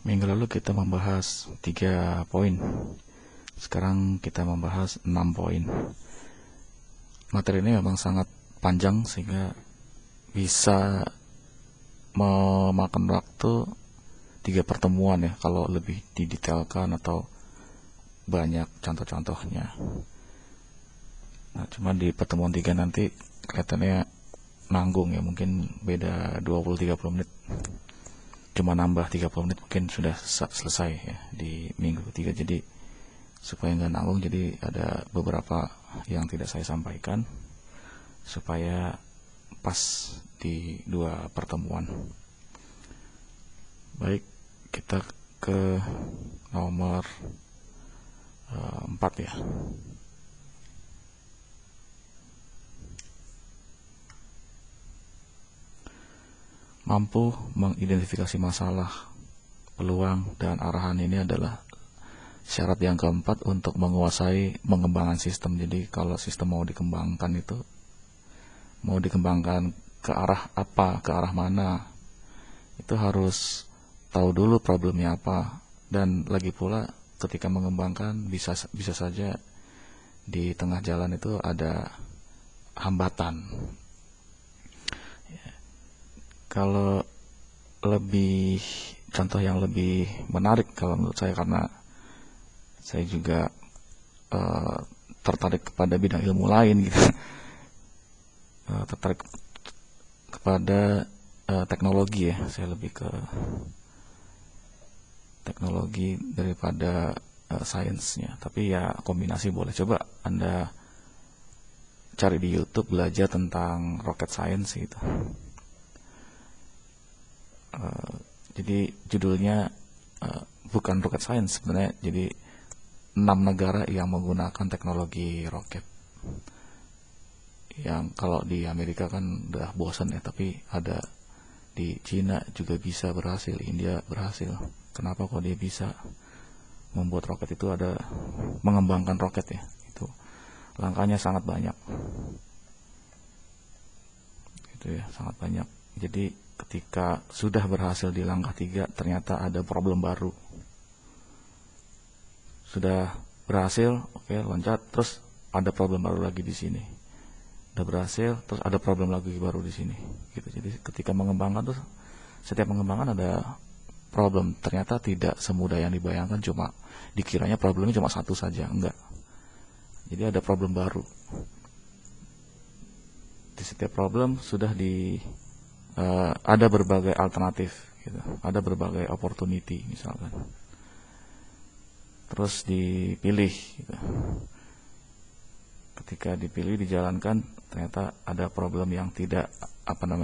Minggu lalu kita membahas 3 poin. Sekarang kita membahas 6 poin. Materi ini memang sangat panjang sehingga bisa memakan waktu 3 pertemuan ya kalau lebih didetailkan atau banyak contoh-contohnya. Nah, cuma di pertemuan 3 nanti kelihatannya nanggung ya, mungkin beda 20-30 menit. Cuma nambah 30 menit mungkin sudah selesai ya di minggu ketiga. Jadi supaya nggak nanggung, jadi ada beberapa yang tidak saya sampaikan supaya pas di 2 pertemuan. Baik, kita ke nomor 4 ya. Mampu mengidentifikasi masalah, peluang, dan arahan ini adalah syarat yang keempat untuk menguasai mengembangkan sistem. Jadi kalau sistem mau dikembangkan itu mau dikembangkan ke arah apa, ke arah mana, itu harus tahu dulu problemnya apa. Dan lagi pula ketika mengembangkan bisa saja di tengah jalan itu ada hambatan. Kalau lebih contoh yang lebih menarik kalau menurut saya, karena saya juga tertarik kepada bidang ilmu lain gitu, tertarik kepada teknologi ya, saya lebih ke teknologi daripada sainsnya, tapi ya kombinasi boleh. Coba Anda cari di YouTube belajar tentang rocket science gitu. Jadi judulnya bukan rocket science sebenarnya, jadi 6 negara yang menggunakan teknologi roket. Yang kalau di Amerika kan udah bosan ya, tapi ada di Cina juga bisa berhasil, India berhasil. Kenapa kok dia bisa membuat roket itu, ada mengembangkan roket ya, itu langkahnya sangat banyak. Itu ya, sangat banyak. Jadi ketika sudah berhasil di langkah 3, ternyata ada problem baru. Sudah berhasil, oke, loncat, terus ada problem baru lagi di sini. Udah berhasil, terus ada problem lagi baru di sini. Gitu. Jadi ketika mengembangkan tuh, setiap pengembangan ada problem. Ternyata tidak semudah yang dibayangkan, cuma dikiranya problemnya cuma satu saja, enggak. Jadi ada problem baru. Di setiap problem sudah ada berbagai alternatif gitu. Ada berbagai opportunity misalkan. Terus dipilih gitu. Ketika dipilih, dijalankan, ternyata ada problem yang tidak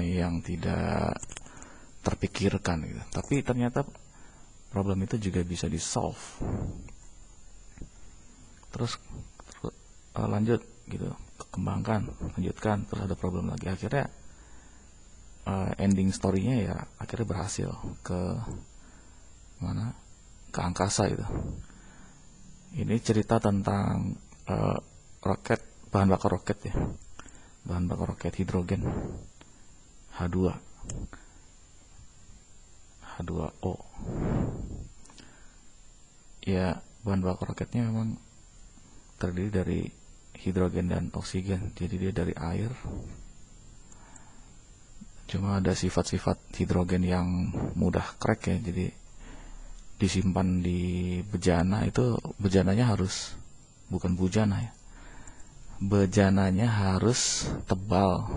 yang tidak terpikirkan gitu. Tapi ternyata problem itu juga bisa di-solve. Terus lanjut gitu, kembangkan, lanjutkan, terus ada problem lagi. Akhirnya ending story-nya ya akhirnya berhasil ke mana? Ke angkasa gitu. Ini cerita tentang roket, bahan bakar roket ya. Bahan bakar roket hidrogen H2 H2O. Ya, bahan bakar roketnya memang terdiri dari hidrogen dan oksigen. Jadi dia dari air. Cuma ada sifat-sifat hidrogen yang mudah crack ya, jadi disimpan di bejana. Itu bejananya harus, bukan bujana ya, bejananya harus tebal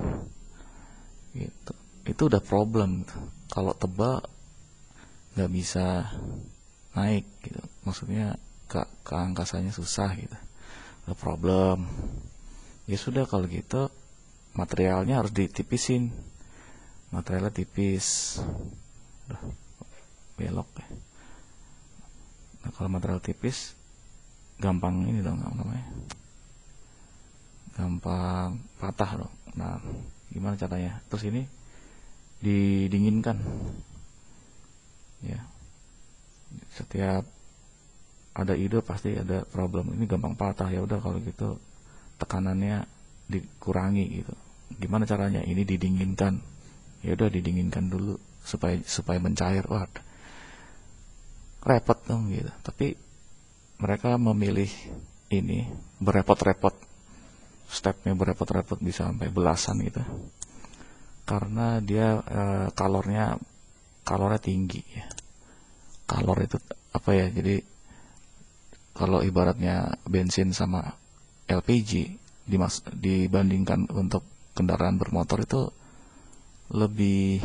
gitu. Itu udah problem gitu. Kalau tebal nggak bisa naik gitu, maksudnya ke angkasanya susah gitu, ada problem. Ya sudah, kalau gitu materialnya harus ditipisin. Materialnya tipis. Udah belok ya. Nah, kalau material tipis gampang ini dong namanya, gampang patah dong. Nah, gimana caranya? Terus ini didinginkan ya. Setiap ada ide pasti ada problem. Ini gampang patah, ya udah kalau gitu tekanannya dikurangi gitu. Gimana caranya? Ini didinginkan. Ya udah didinginkan dulu supaya mencair. Wah, repot dong gitu. Tapi mereka memilih ini berepot-repot, stepnya berepot-repot bisa sampai belasan gitu, karena dia kalornya tinggi ya. Kalor itu apa ya, jadi kalau ibaratnya bensin sama LPG dibandingkan untuk kendaraan bermotor itu lebih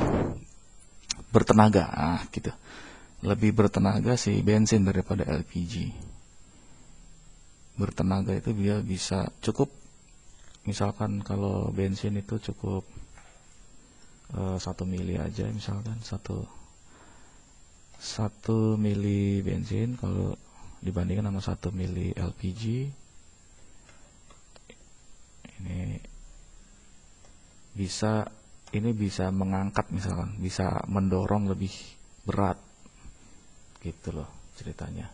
bertenaga gitu, lebih bertenaga si bensin daripada LPG. Bertenaga itu dia bisa cukup, misalkan kalau bensin itu cukup 1 mili aja, misalkan satu mili bensin kalau dibandingkan sama 1 mili LPG, ini bisa mengangkat, misalkan bisa mendorong lebih berat gitu loh ceritanya,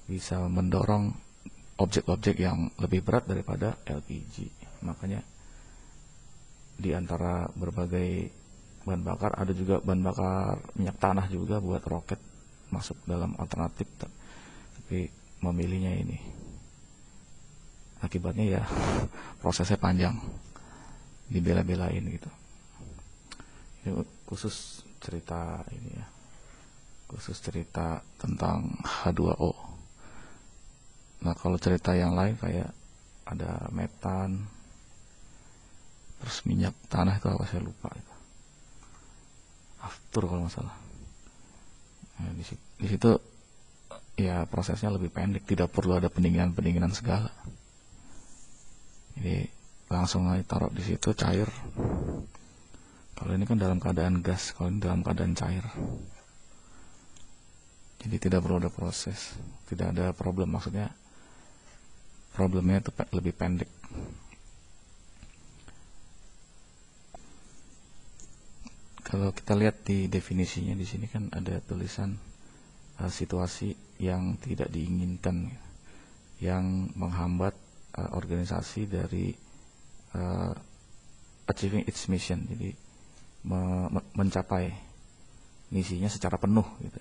bisa mendorong objek-objek yang lebih berat daripada LPG. Makanya di antara berbagai bahan bakar ada juga bahan bakar minyak tanah juga buat roket masuk dalam alternatif, tapi memilihnya ini. Akibatnya ya prosesnya panjang, dibela-belain gitu. Ini khusus cerita ini ya, khusus cerita tentang H2O. Nah kalau cerita yang lain kayak ada metan, terus minyak tanah itu apa saya lupa itu, aftur kalau nggak salah. Nah, di situ ya prosesnya lebih pendek, tidak perlu ada pendinginan segala. Jadi langsung aja taruh di situ cair. Kalau ini kan dalam keadaan gas, kalau ini dalam keadaan cair. Jadi tidak perlu ada proses, tidak ada problem, maksudnya problemnya itu lebih pendek. Kalau kita lihat di definisinya di sini kan ada tulisan situasi yang tidak diinginkan, yang menghambat organisasi dari achieving its mission, jadi mencapai misinya secara penuh gitu.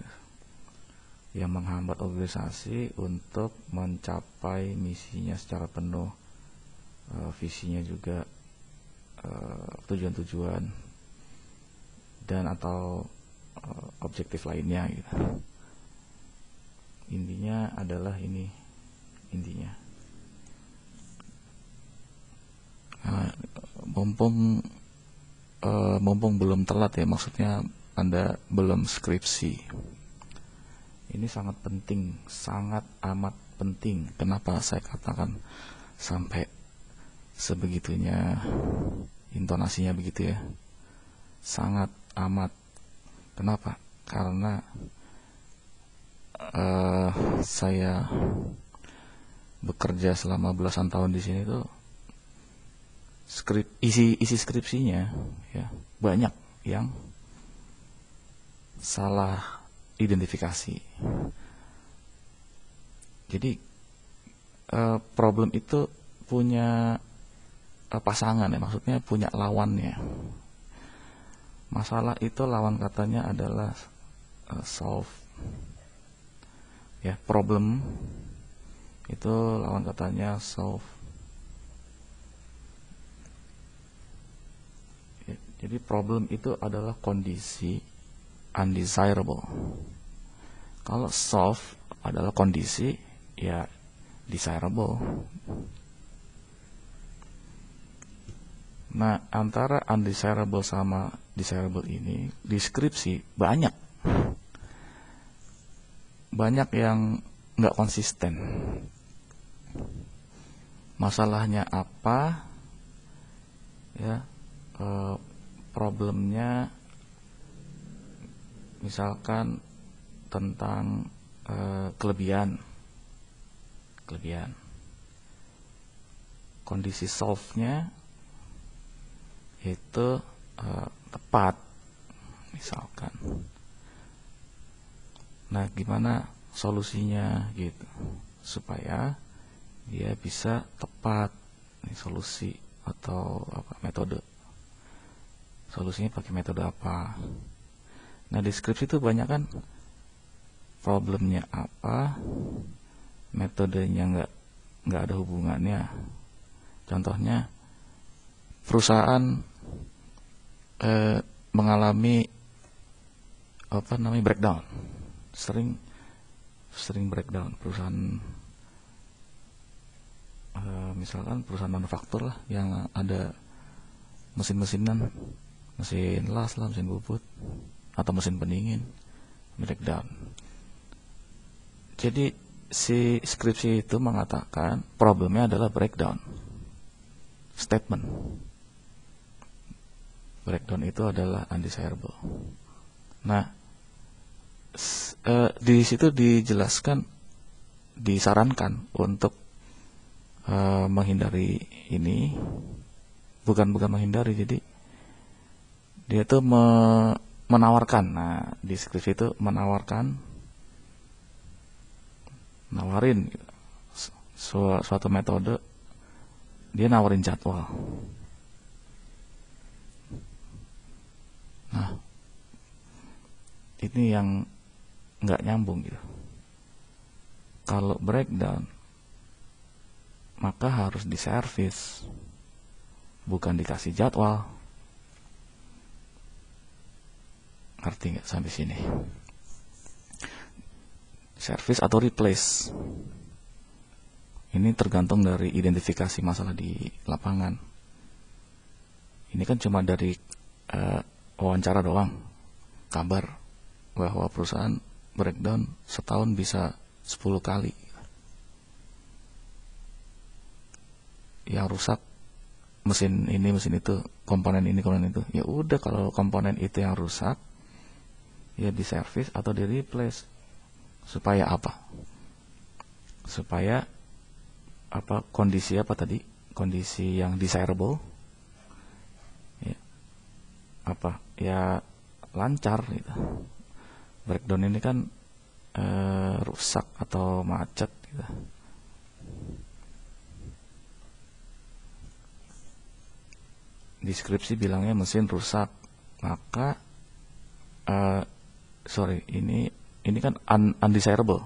Yang menghambat organisasi untuk mencapai misinya secara penuh, visinya juga, tujuan-tujuan dan atau objektif lainnya gitu. Intinya adalah ini intinya. Mumpung belum telat ya, maksudnya Anda belum skripsi. Ini sangat penting, sangat amat penting. Kenapa saya katakan sampai sebegitunya, intonasinya begitu ya, sangat amat. Kenapa? Karena saya bekerja selama belasan tahun di sini tuh, isi skripsinya ya banyak yang salah identifikasi. Jadi problem itu punya pasangan ya, maksudnya punya lawannya. Masalah itu lawan katanya adalah solve. Ya, problem itu lawan katanya solve. Ya, jadi problem itu adalah kondisi undesirable. Kalau solve adalah kondisi ya desirable. Nah, antara undesirable sama desirable ini deskripsi banyak yang nggak konsisten. Masalahnya apa? Ya, problemnya misalkan tentang kelebihan. Kondisi solve-nya itu tepat misalkan. Nah, gimana solusinya gitu supaya dia bisa tepat? Ini solusi atau apa, metode. Solusinya pakai metode apa? Nah, deskripsi itu banyak kan problemnya apa, metodenya nggak ada hubungannya. Contohnya perusahaan mengalami breakdown, sering breakdown perusahaan, misalkan perusahaan manufaktur lah yang ada mesin-mesinan, mesin las lah, mesin bubut atau mesin pendingin, breakdown. Jadi si skripsi itu mengatakan problemnya adalah breakdown statement. Breakdown itu adalah undesirable. Nah, di situ dijelaskan, disarankan untuk menghindari ini, bukan menghindari, jadi dia itu menawarkan. Nah, di skripsi itu nawarin gitu, suatu metode, dia nawarin jadwal. Nah, ini yang nggak nyambung gitu. Kalau breakdown, maka harus diservis, bukan dikasih jadwal. Ngerti nggak sampai sini? Service atau replace, ini tergantung dari identifikasi masalah di lapangan. Ini kan cuma dari wawancara doang, kabar bahwa perusahaan breakdown setahun bisa 10 kali. Yang rusak mesin ini, mesin itu, komponen ini, komponen itu. Ya udah, kalau komponen itu yang rusak, ya diservis atau di replace. Supaya apa? Supaya kondisi apa tadi? Kondisi yang desirable, ya, ya lancar gitu. Breakdown ini kan rusak atau macet gitu. Deskripsi bilangnya mesin rusak, maka ini kan undesirable.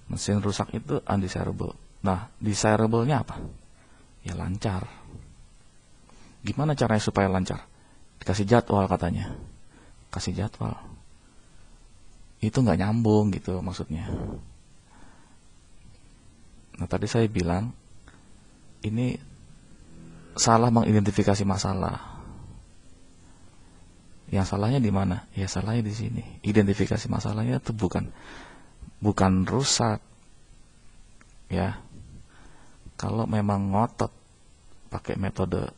Mesin rusak itu undesirable. Nah, desirable-nya apa? Ya lancar. Gimana caranya supaya lancar? Dikasih jadwal katanya. Kasih jadwal. Itu nggak nyambung gitu maksudnya. Nah, tadi saya bilang ini salah mengidentifikasi masalah. Yang salahnya di mana? Ya salahnya di sini. Identifikasi masalahnya itu bukan rusak. Ya. Kalau memang ngotot pakai metode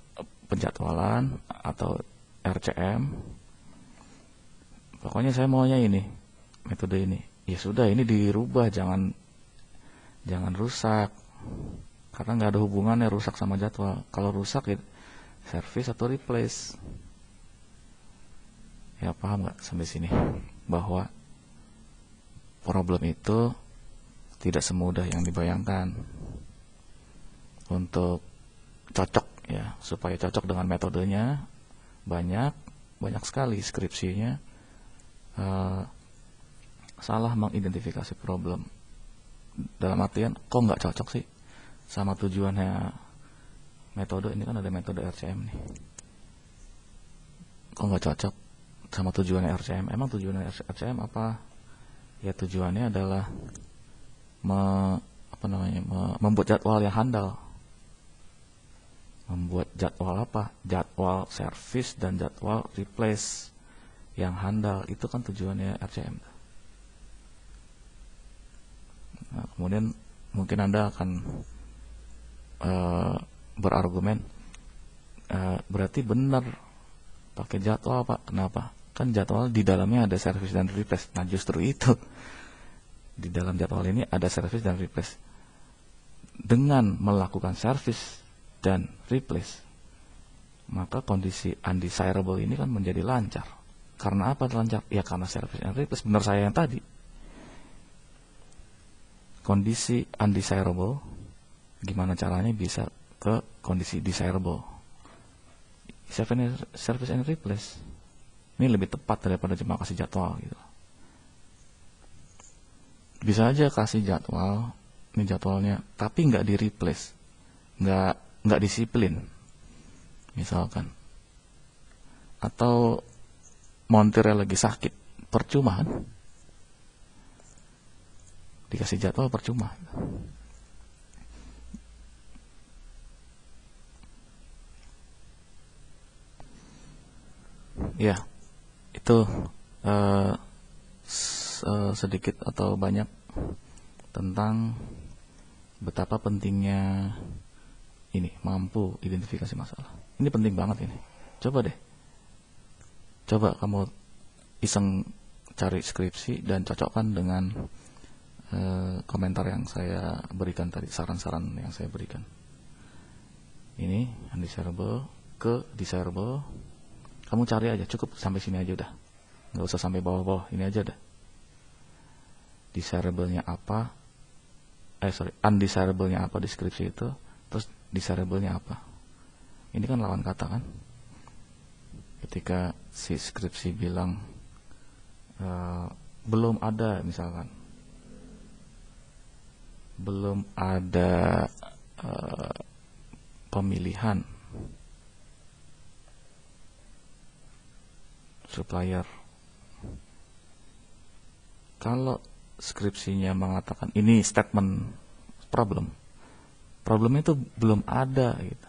penjadwalan atau RCM, pokoknya saya maunya ini, metode ini. Ya sudah, ini dirubah, jangan rusak. Karena nggak ada hubungannya rusak sama jadwal. Kalau rusak ya service atau replace. Ya, paham nggak sampai sini? Bahwa problem itu tidak semudah yang dibayangkan. Untuk cocok ya, supaya cocok dengan metodenya, banyak sekali skripsinya salah mengidentifikasi problem. Dalam artian, kok nggak cocok sih sama tujuannya metode ini? Kan ada metode RCM nih, kok nggak cocok sama tujuannya RCM? Emang tujuannya RCM apa? Ya tujuannya adalah membuat jadwal yang handal. Membuat jadwal apa? Jadwal service dan jadwal replace yang handal. Itu kan tujuannya RCM. Nah, kemudian mungkin Anda akan berargumen, berarti benar pakai jadwal Pak. Kenapa? Kan jadwal di dalamnya ada service dan replace. Nah, justru itu, di dalam jadwal ini ada service dan replace. Dengan melakukan service dan replace, maka kondisi undesirable ini kan menjadi lancar. Karena apa lancar? Ya karena service dan replace. Benar saya yang tadi. Kondisi undesirable, gimana caranya bisa ke kondisi desirable? Service and replace. Ini lebih tepat daripada cuma kasih jadwal gitu. Bisa aja kasih jadwal, ini jadwalnya, tapi nggak di replace, nggak disiplin, misalkan. Atau montirnya lagi sakit, percuma kan? Dikasih jadwal percuma. Ya, itu eh, sedikit atau banyak tentang betapa pentingnya ini mampu identifikasi masalah. Ini penting banget ini. Coba deh, coba kamu iseng cari skripsi dan cocokkan dengan komentar yang saya berikan tadi, saran-saran yang saya berikan. Ini undesirable ke desirable. Kamu cari aja, cukup sampai sini aja udah. Nggak usah sampai bawah-bawah, ini aja dah. Desirable-nya apa? Undesirable-nya apa di skripsi itu? Terus desirable-nya apa? Ini kan lawan kata kan? Ketika si skripsi bilang belum ada, misalkan belum ada pemilihan supplier. Kalau skripsinya mengatakan ini statement problemnya itu belum ada gitu,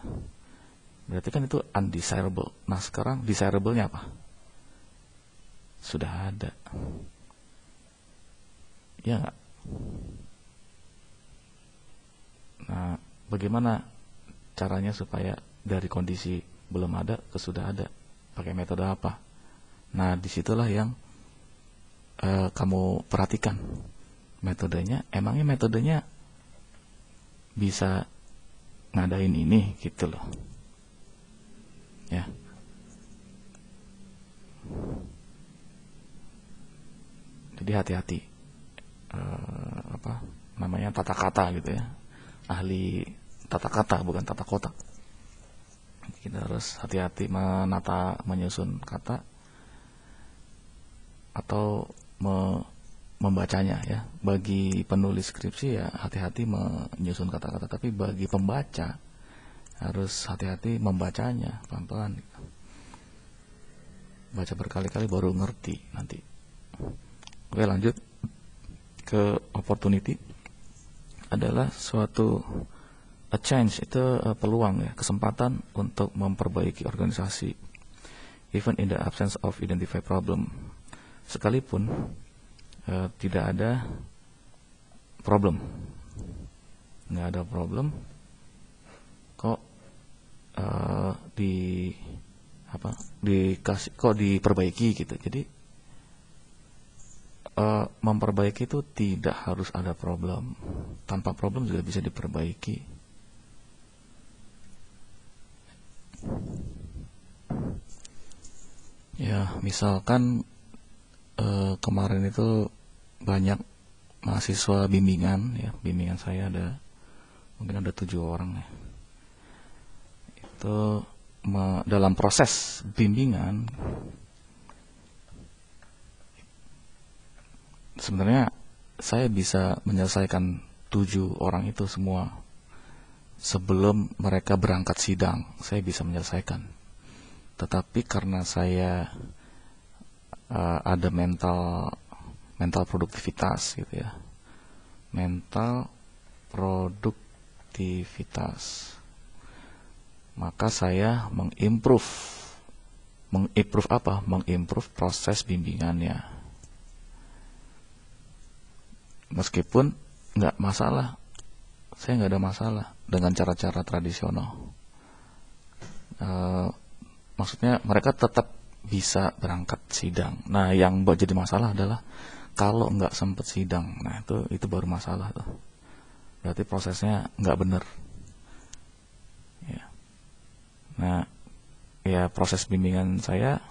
berarti kan itu undesirable. Nah sekarang desirable-nya apa? Sudah ada, ya nggak? Nah bagaimana caranya supaya dari kondisi belum ada ke sudah ada? Pakai metode apa? Nah disitulah yang kamu perhatikan metodenya. Emangnya metodenya bisa ngadain ini gitu loh ya. Jadi hati-hati apa namanya, tata kata gitu ya. Ahli tata kata bukan tata kotak. Kita harus hati-hati menyusun kata atau membacanya ya. Bagi penulis skripsi ya hati-hati menyusun kata-kata, tapi bagi pembaca harus hati-hati membacanya pelan-pelan. Baca berkali-kali baru ngerti nanti. Oke, lanjut ke opportunity. Adalah suatu a chance, itu peluang ya, kesempatan untuk memperbaiki organisasi. Even in the absence of identified problem. Sekalipun tidak ada problem, nggak ada problem, kok diperbaiki gitu. Jadi memperbaiki itu tidak harus ada problem, tanpa problem juga bisa diperbaiki. Ya misalkan kemarin itu banyak mahasiswa bimbingan ya, bimbingan saya mungkin ada 7 orang ya. Itu dalam proses bimbingan sebenarnya saya bisa menyelesaikan 7 orang itu semua sebelum mereka berangkat sidang. Saya bisa menyelesaikan, tetapi karena saya ada mental produktivitas gitu ya, mental produktivitas, maka saya mengimprove proses bimbingannya. Meskipun nggak masalah, saya nggak ada masalah dengan cara-cara tradisional. Maksudnya mereka tetap bisa berangkat sidang. Nah yang jadi masalah adalah kalau nggak sempet sidang. Nah itu baru masalah tuh. Berarti prosesnya nggak bener ya. Nah ya, proses bimbingan saya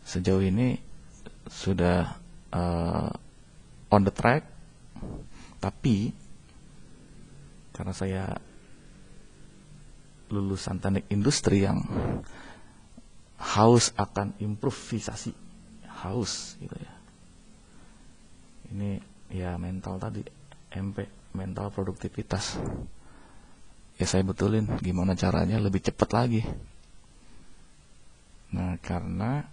sejauh ini sudah on the track, tapi karena saya lulusan teknik industri yang haus akan improvisasi, haus gitu ya. Ini ya mental tadi, MP, mental produktivitas. Ya saya betulin gimana caranya lebih cepat lagi. Nah, karena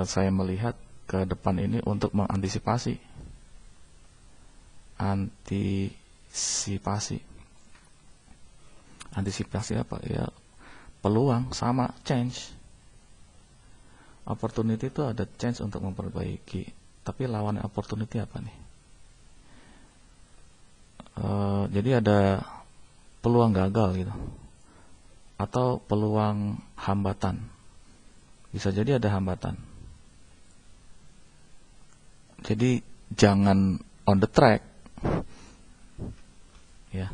saya melihat ke depan ini untuk mengantisipasi. Antisipasi apa? Ya, peluang sama change. Opportunity itu ada chance untuk memperbaiki, tapi lawan opportunity apa nih? Jadi ada peluang gagal gitu, atau peluang hambatan. Bisa jadi ada hambatan. Jadi jangan on the track, ya.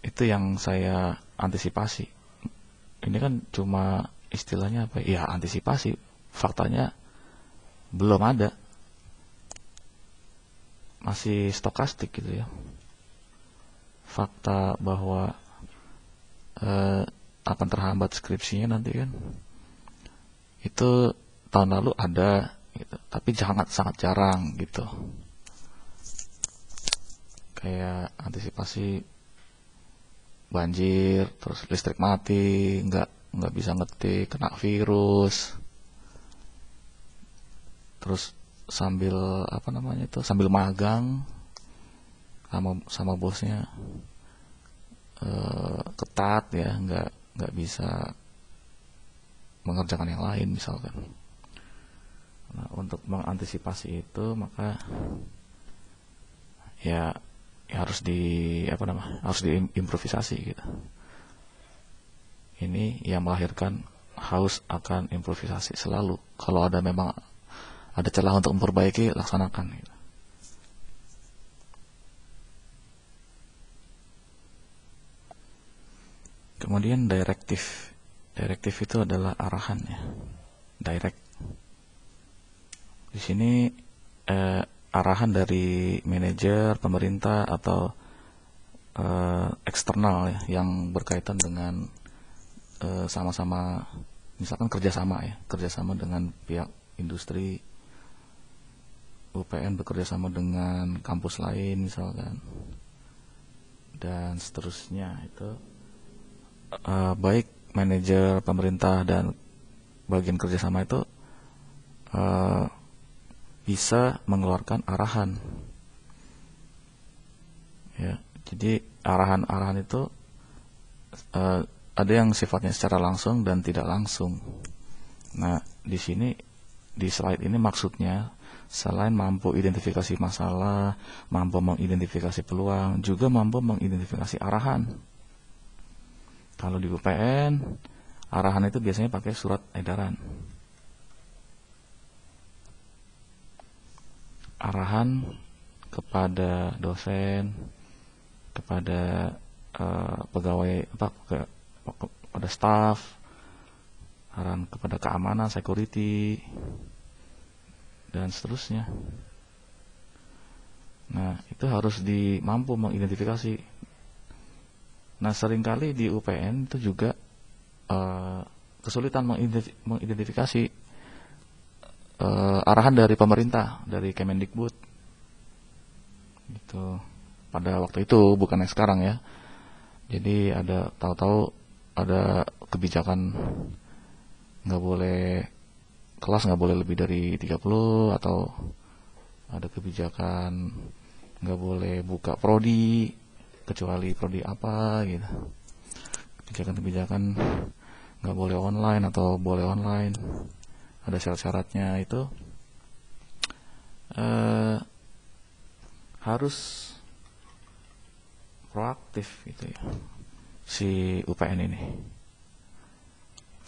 Itu yang saya antisipasi. Ini kan cuma istilahnya apa ya, antisipasi, faktanya belum ada, masih stokastik gitu ya. Fakta bahwa akan terhambat skripsinya nanti kan, itu tahun lalu ada gitu, tapi sangat jarang gitu. Kayak antisipasi banjir, terus listrik mati, nggak bisa ngetik, kena virus, terus sambil sambil magang sama bosnya ketat ya, nggak bisa mengerjakan yang lain misalkan. Nah, untuk mengantisipasi itu maka ya harus diimprovisasi gitu. Ini yang melahirkan haus akan improvisasi selalu. Kalau memang ada celah untuk memperbaiki, laksanakan gitu. Kemudian direktif itu adalah arahan ya, direct. Di sini arahan dari manajer, pemerintah atau eksternal ya, yang berkaitan dengan sama-sama, misalkan kerjasama dengan pihak industri, UPN bekerjasama dengan kampus lain misalkan, dan seterusnya. Itu baik manajer, pemerintah, dan bagian kerjasama itu bisa mengeluarkan arahan ya. Jadi arahan itu ada yang sifatnya secara langsung dan tidak langsung. Nah, di sini di slide ini maksudnya selain mampu identifikasi masalah, mampu mengidentifikasi peluang, juga mampu mengidentifikasi arahan. Kalau di UPN, arahan itu biasanya pakai surat edaran. Arahan kepada dosen, kepada pegawai, kepada staf, arahan kepada keamanan, security, dan seterusnya. Nah, itu harus mampu mengidentifikasi. Nah, seringkali di UPN itu juga kesulitan mengidentifikasi arahan dari pemerintah, dari Kemendikbud gitu. Pada waktu itu, bukan yang sekarang ya. Jadi tahu-tahu ada kebijakan kelas nggak boleh lebih dari 30, atau ada kebijakan nggak boleh buka prodi kecuali prodi apa gitu. Kebijakan nggak boleh online atau boleh online, ada syarat-syaratnya. Itu harus proaktif gitu ya, si UPN ini.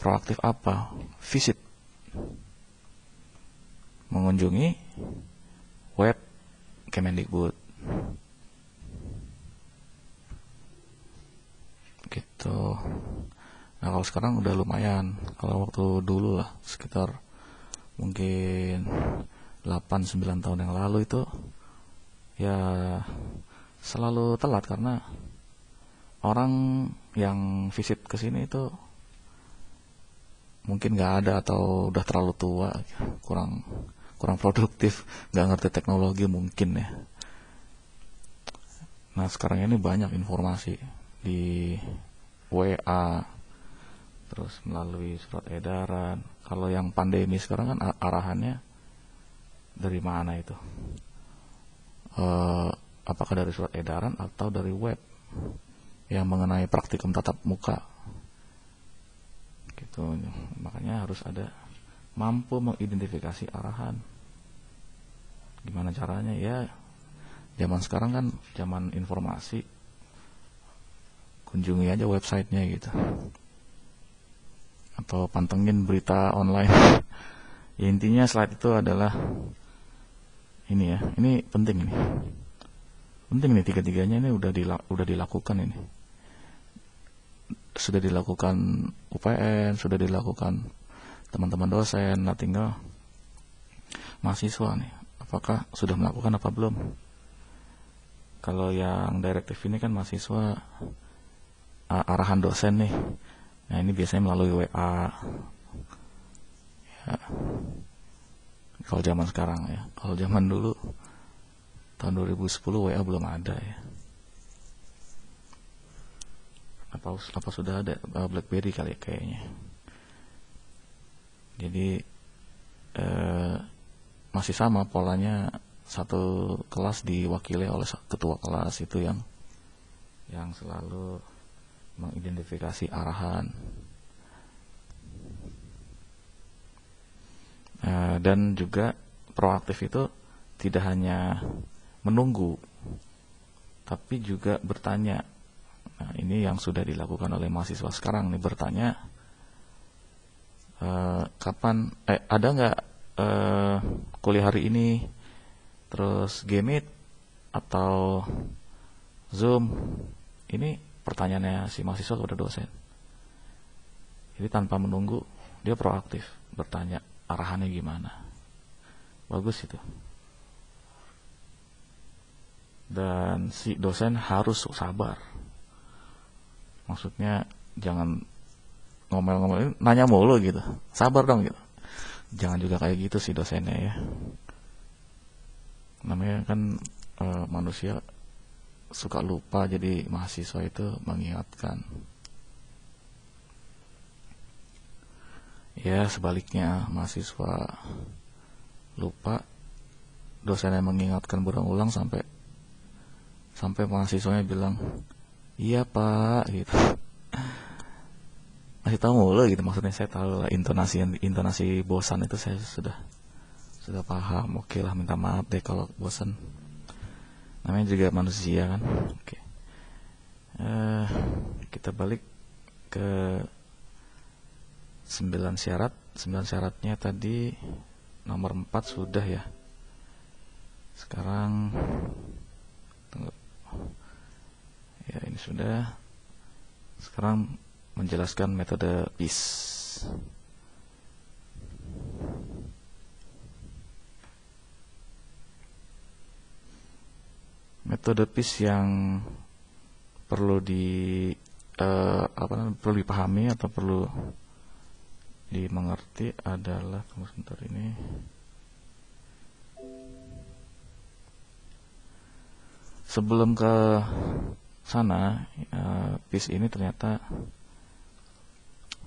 Proaktif apa? Visit, mengunjungi web Kemendikbud gitu. Nah, kalau sekarang udah lumayan. Kalau waktu dulu lah, sekitar mungkin 8-9 tahun yang lalu itu ya selalu telat, karena orang yang visit ke sini itu mungkin nggak ada atau udah terlalu tua, kurang produktif, nggak ngerti teknologi mungkin ya. Nah sekarang ini banyak informasi di WA, terus melalui surat edaran. Kalau yang pandemi sekarang kan arahannya dari mana itu? Apakah dari surat edaran atau dari web yang mengenai praktikum tatap muka gitu. Makanya harus ada mampu mengidentifikasi arahan. Gimana caranya ya? Zaman sekarang kan zaman informasi, kunjungi aja websitenya gitu, atau pantengin berita online. Ya, intinya slide itu adalah ini ya, ini penting nih, tiga-tiganya ini udah dilakukan ini, sudah dilakukan UPN, sudah dilakukan teman-teman dosen. Nah tinggal mahasiswa nih, apakah sudah melakukan apa belum. Kalau yang direktif ini kan mahasiswa arahan dosen nih, nah ini biasanya melalui WA ya. Kalau zaman sekarang ya, kalau zaman dulu tahun 2010 WA belum ada ya. Apa sudah ada BlackBerry kali ya, kayaknya. Jadi masih sama polanya, satu kelas diwakili oleh ketua kelas itu yang selalu mengidentifikasi arahan. Dan juga proaktif itu tidak hanya menunggu, tapi juga bertanya. Nah ini yang sudah dilakukan oleh mahasiswa sekarang nih, bertanya kapan ada nggak kuliah hari ini, terus Gmeet atau Zoom. Ini pertanyaannya si mahasiswa kepada dosen. Jadi tanpa menunggu, dia proaktif bertanya arahannya gimana. Bagus itu. Dan si dosen harus sabar. Maksudnya jangan ngomel-ngomel, nanya mulu gitu. Sabar dong gitu. Jangan juga kayak gitu si dosennya ya. Namanya kan manusia suka lupa, jadi mahasiswa itu mengingatkan. Ya sebaliknya, mahasiswa lupa, dosennya mengingatkan berulang-ulang sampai mahasiswanya bilang iya pak gitu. Masih tahu mulu gitu, maksudnya saya tahu lah intonasi bosan itu saya sudah paham. Oke lah, minta maaf deh kalau bosan, namanya juga manusia kan. Oke. Kita balik ke 9 syarat. 9 syaratnya tadi nomor 4 sudah ya. Sekarang tunggu. Ya ini sudah. Sekarang menjelaskan metode PIS. Metode PIS yang perlu perlu dipahami atau perlu dimengerti adalah, tunggu sebentar ini. Sebelum ke sana, PIS ini ternyata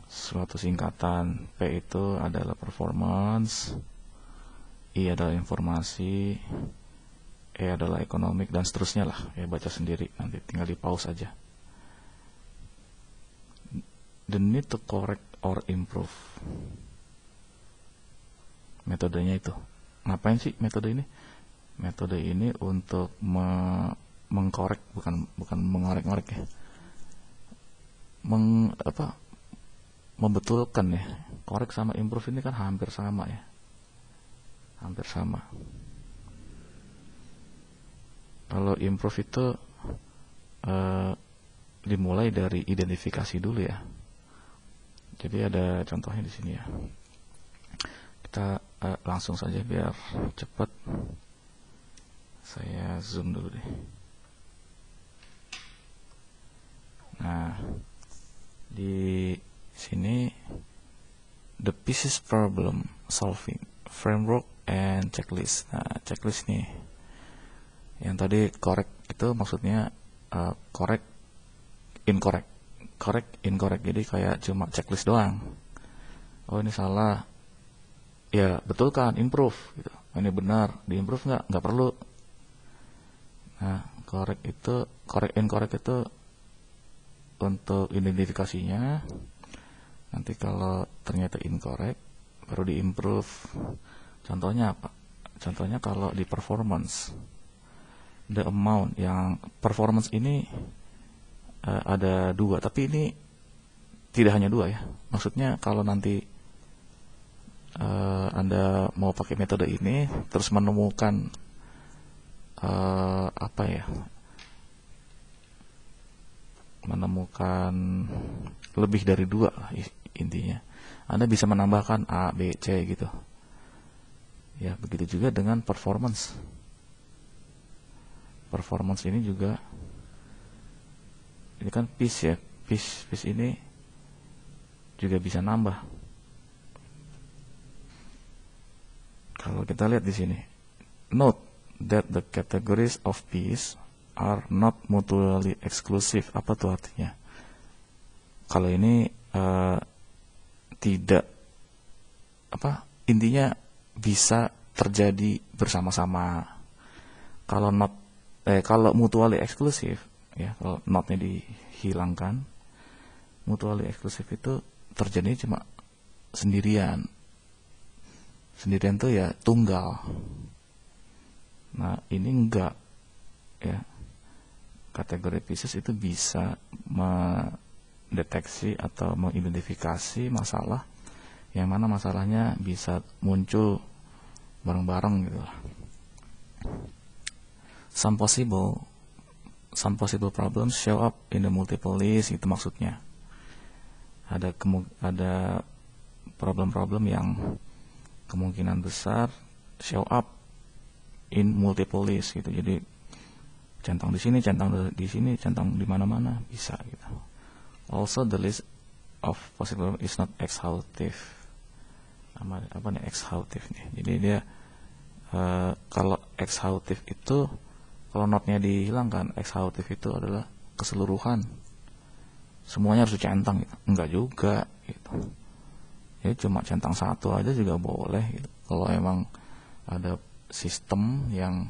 suatu singkatan. P itu adalah performance, I adalah informasi, E adalah ekonomik, dan seterusnya lah. Ya baca sendiri, nanti tinggal di pause aja. The need to correct or improve. Metodenya itu. Ngapain sih metode ini? Metode ini untuk mengkorek, bukan mengorek-ngorek ya. Membetulkan ya. Korek sama improve ini kan hampir sama ya. Hampir sama. Kalau improve itu dimulai dari identifikasi dulu ya. Jadi ada contohnya di sini ya. Kita langsung saja biar cepat. Saya zoom dulu deh. Nah, di sini the PIS problem solving framework and checklist. Nah, checklist nih. Yang tadi correct itu maksudnya correct, incorrect. Correct, incorrect. Jadi kayak cuma checklist doang. Oh ini salah, ya betulkan, improve gitu. Ini benar, diimprove nggak perlu. Nah, correct incorrect itu untuk identifikasinya. Nanti kalau ternyata incorrect baru diimprove. Contohnya apa? Contohnya kalau di performance, the amount, yang performance ini ada dua, tapi ini tidak hanya dua ya. Maksudnya kalau nanti Anda mau pakai metode ini terus menemukan menemukan lebih dari dua lah intinya. Anda bisa menambahkan A, B, C gitu. Ya, begitu juga dengan performance. Performance ini juga, ini kan piece ya. Piece ini juga bisa nambah. Kalau kita lihat di sini, note that the categories of piece are not mutually exclusive. Apa tuh artinya? Kalau ini tidak intinya bisa terjadi bersama-sama. Kalau kalau mutually exclusive ya, kalau notnya dihilangkan, mutually exclusive itu terjadi cuma sendirian. Sendirian tuh ya tunggal. Nah, ini enggak ya. Kategori pieces itu bisa mendeteksi atau mengidentifikasi masalah yang mana masalahnya bisa muncul bareng-bareng gitu lah. Some possible problems show up in the multiple list, itu maksudnya. Ada problem-problem yang kemungkinan besar show up in multiple list gitu. Jadi centang di sini, centang di sini, centang di mana-mana bisa gitu. Also the list of possible is not exhaustive. Apa nih exhaustive nih? Jadi dia kalau exhaustive itu, kalau notnya dihilangkan, exhaustive itu adalah keseluruhan. Semuanya harus dicentang gitu. Enggak juga gitu. Ya cuma centang satu aja juga boleh gitu. Kalau emang ada sistem yang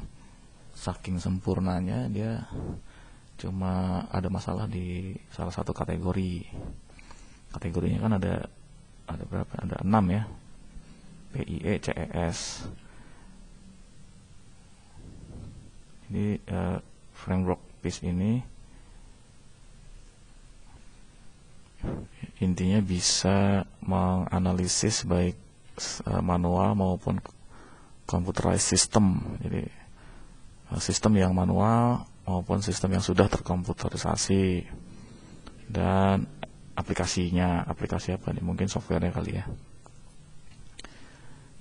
saking sempurnanya dia cuma ada masalah di salah satu kategori. Kategorinya kan ada berapa? Ada 6 ya. PIE, CES. Jadi framework piece ini intinya bisa menganalisis baik manual maupun computerized system. Jadi sistem yang manual maupun sistem yang sudah terkomputerisasi, dan aplikasinya, aplikasi apa nih, mungkin softwarenya kali ya.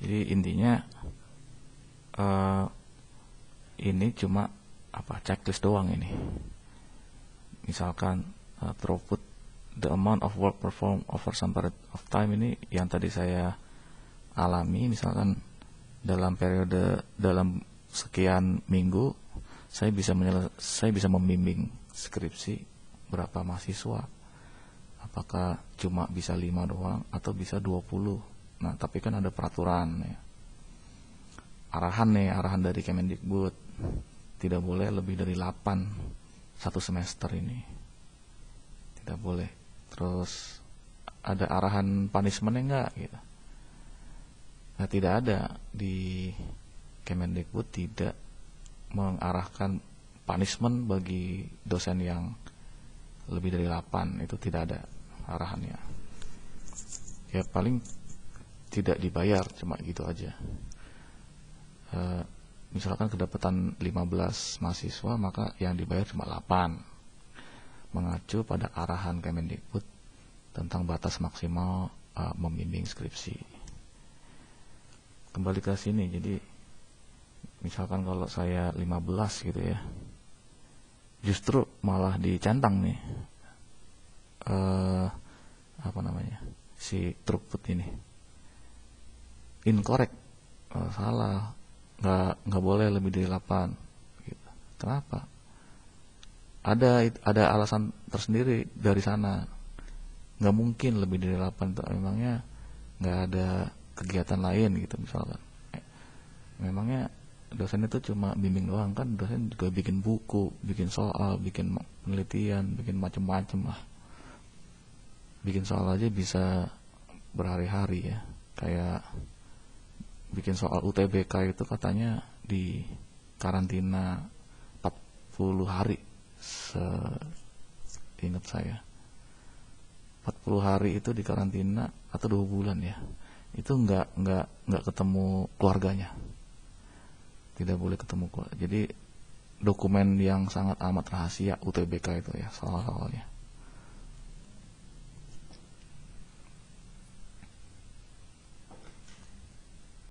Jadi intinya ini cuma checklist doang ini. Misalkan throughput, the amount of work performed over some period of time, ini yang tadi saya alami. Misalkan dalam sekian minggu saya bisa membimbing skripsi berapa mahasiswa. Apakah cuma bisa 5 doang atau bisa 20? Nah, tapi kan ada peraturan ya. Arahan dari Kemendikbud, tidak boleh lebih dari 8 satu semester ini. Tidak boleh. Terus ada arahan punishment-nya enggak gitu. Nah, tidak ada di Kemendikbud, tidak mengarahkan punishment bagi dosen yang lebih dari 8, itu tidak ada arahannya. Ya paling tidak dibayar, cuma gitu aja. Misalkan kedapatan 15 mahasiswa, maka yang dibayar cuma 8, mengacu pada arahan Kemendikbud tentang batas maksimal membimbing skripsi. Kembali ke sini, jadi misalkan kalau saya 15 gitu ya, justru malah dicentang nih si throughput ini incorrect. Salah, nggak boleh lebih dari 8 gitu. Kenapa? Ada alasan tersendiri dari sana. Nggak mungkin lebih dari 8 tuh, memangnya nggak ada kegiatan lain gitu misalkan. Memangnya dosen itu cuma bimbing doang? Kan dosen juga bikin buku, bikin soal, bikin penelitian, bikin macem-macem lah. Bikin soal aja bisa berhari-hari ya. Kayak bikin soal UTBK itu katanya di karantina 40 hari, seingat saya. 40 hari itu di karantina atau 2 bulan ya. Itu nggak ketemu keluarganya. Tidak boleh ketemu keluarga. Jadi dokumen yang sangat amat rahasia UTBK itu ya, soal-soalnya.